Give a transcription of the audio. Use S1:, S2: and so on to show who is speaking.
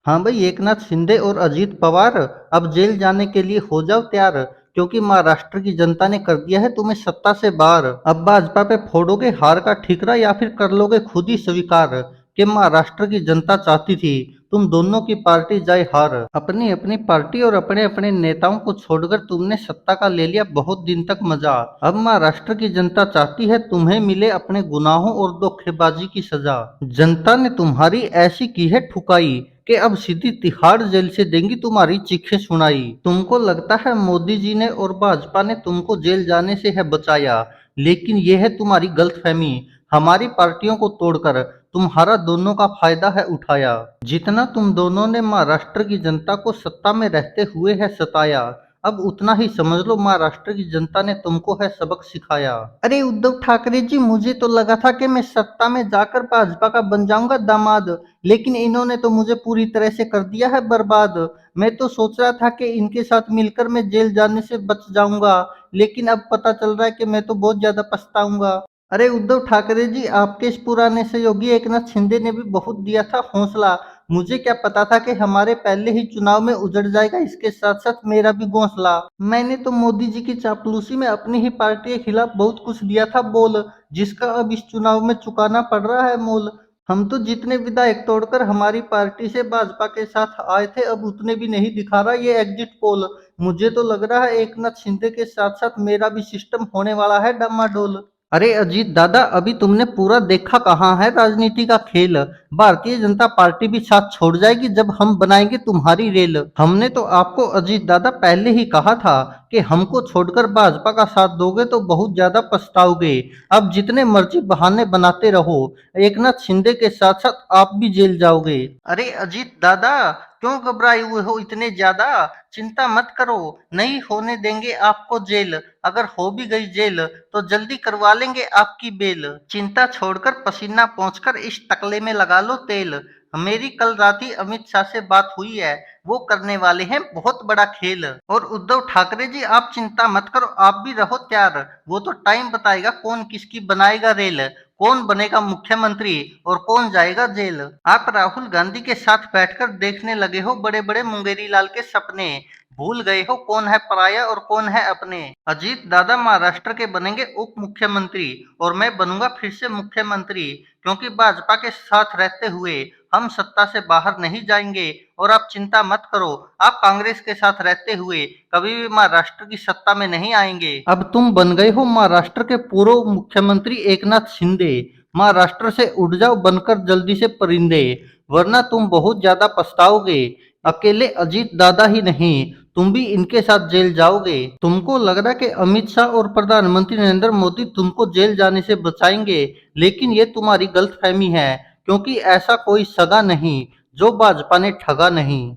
S1: हाँ भाई, एकनाथ शिंदे और अजीत पवार, अब जेल जाने के लिए हो जाओ तैयार, क्योंकि महाराष्ट्र की जनता ने कर दिया है तुम्हें सत्ता से बाहर। अब भाजपा पे फोड़ोगे हार का ठिकरा या फिर कर लोगे खुद ही स्वीकार कि महाराष्ट्र की जनता चाहती थी तुम दोनों की पार्टी जाए हार। अपनी अपनी पार्टी और अपने अपने नेताओं को छोड़कर तुमने सत्ता का ले लिया बहुत दिन तक मजा। अब महाराष्ट्र की जनता चाहती है तुम्हें मिले अपने गुनाहों और धोखेबाजी की सजा। जनता ने तुम्हारी ऐसी की है ठुकाई कि अब सीधी तिहाड़ जेल से देंगी तुम्हारी चीखें सुनाई। तुमको लगता है मोदी जी ने और भाजपा ने तुमको जेल जाने से है बचाया, लेकिन यह है तुम्हारी गलतफहमी। हमारी पार्टियों को तोड़कर तुम्हारा दोनों का फायदा है उठाया। जितना तुम दोनों ने महाराष्ट्र की जनता को सत्ता में रहते हुए है सताया, अब उतना ही समझ लो महाराष्ट्र की जनता ने तुमको है सबक सिखाया। अरे उद्धव ठाकरे जी, मुझे तो लगा था कि मैं सत्ता में जाकर भाजपा का बन जाऊंगा दामाद, लेकिन इन्होंने तो मुझे पूरी तरह से कर दिया है बर्बाद। मैं तो सोच रहा था कि इनके साथ मिलकर मैं जेल जाने से बच जाऊंगा, लेकिन अब पता चल रहा है कि मैं तो बहुत ज्यादा पछताऊंगा। अरे उद्धव ठाकरे जी, आपके इस पुराने सहयोगी एकनाथ शिंदे ने भी बहुत दिया था हौसला। मुझे क्या पता था कि हमारे पहले ही चुनाव में उजड़ जाएगा इसके साथ साथ मेरा भी घोंसला। मैंने तो मोदी जी की चापलूसी में अपनी ही पार्टी के खिलाफ बहुत कुछ दिया था बोल, जिसका अब इस चुनाव में चुकाना पड़ रहा है मोल। हम तो जितने विधायक तोड़कर हमारी पार्टी से भाजपा के साथ आए थे, अब उतने भी नहीं दिखा रहा ये एग्जिट पोल। मुझे तो लग रहा है एकनाथ शिंदे के साथ साथ मेरा भी सिस्टम होने वाला है डामाडोल। अरे अजीत दादा, अभी तुमने पूरा देखा कहाँ है राजनीति का खेल। भारतीय जनता पार्टी भी साथ छोड़ जाएगी जब हम बनाएंगे तुम्हारी रेल। हमने तो आपको अजीत दादा पहले ही कहा था कि हमको छोड़कर भाजपा का साथ दोगे तो बहुत ज्यादा पछताओगे। अब जितने मर्जी बहाने बनाते रहो, एकनाथ शिंदे के साथ साथ आप भी जेल जाओगे। अरे अजीत दादा, क्यों घबराए हुए हो इतने ज्यादा? चिंता मत करो, नहीं होने देंगे आपको जेल। अगर हो भी गई जेल तो जल्दी करवा लेंगे आपकी बेल। चिंता छोड़कर पसीना पोंछकर इस टकले में लगा लो तेल। मेरी कल रात ही अमित शाह से बात हुई है, वो करने वाले हैं बहुत बड़ा खेल। और उद्धव ठाकरे जी, आप चिंता मत करो, आप भी रहो तैयार। वो तो टाइम बताएगा कौन किसकी बनाएगा रेल, कौन बनेगा मुख्यमंत्री और कौन जाएगा जेल। आप राहुल गांधी के साथ बैठकर देखने लगे हो बड़े बड़े मुंगेरी लाल के सपने, भूल गए हो कौन है पराया और कौन है अपने। अजीत दादा महाराष्ट्र के बनेंगे उप मुख्यमंत्री और मैं बनूंगा फिर से मुख्यमंत्री, क्योंकि भाजपा के साथ रहते हुए हम सत्ता से बाहर नहीं जाएंगे। और आप चिंता मत करो, आप कांग्रेस के साथ रहते हुए कभी भी महाराष्ट्र की सत्ता में नहीं आएंगे। अब तुम बन गए हो महाराष्ट्र के पूर्व मुख्यमंत्री एकनाथ शिंदे। महाराष्ट्र से उड़ जाओ बनकर जल्दी से परिंदे, वरना तुम बहुत ज्यादा पछताओगे। अकेले अजीत दादा ही नहीं, तुम भी इनके साथ जेल जाओगे। तुमको लग रहा है कि अमित शाह और प्रधानमंत्री नरेंद्र मोदी तुमको जेल जाने से बचाएंगे, लेकिन ये तुम्हारी गलतफहमी है, क्योंकि ऐसा कोई सगा नहीं जो भाजपा ने ठगा नहीं।